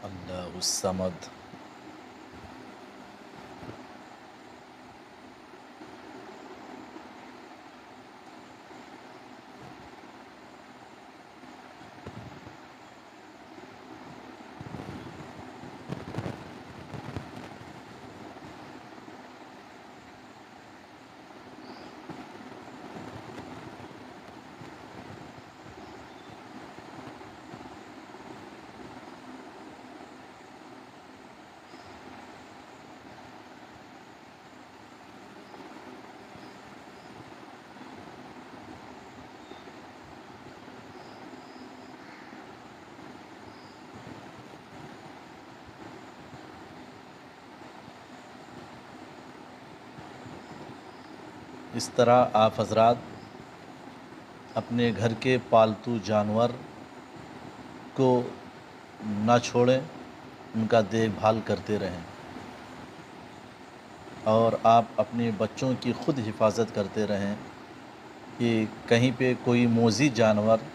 अल्लाहुस समद। इस तरह आप हज़रात अपने घर के पालतू जानवर को ना छोड़ें, उनका देखभाल करते रहें और आप अपने बच्चों की ख़ुद हिफाजत करते रहें कि कहीं पे कोई मोज़ी जानवर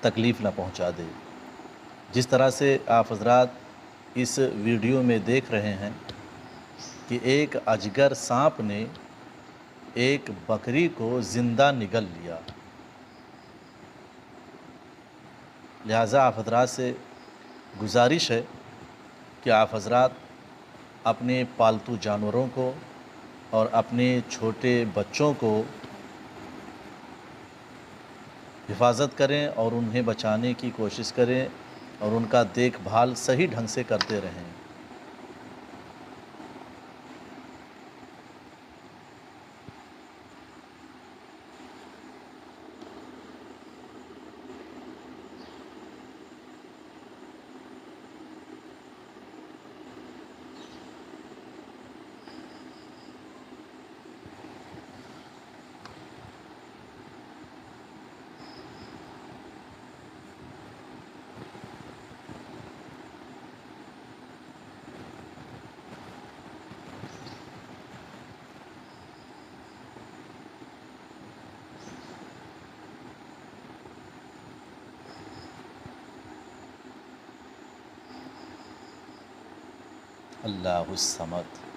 तकलीफ़ ना पहुंचा दे। जिस तरह से आप हज़रात इस वीडियो में देख रहे हैं कि एक अजगर सांप ने एक बकरी को ज़िंदा निगल लिया। लिहाजा आप हज़रात से गुजारिश है कि आप हज़रात अपने पालतू जानवरों को और अपने छोटे बच्चों को हिफाजत करें और उन्हें बचाने की कोशिश करें और उनका देखभाल सही ढंग से करते रहें। अल्लाहुस समद।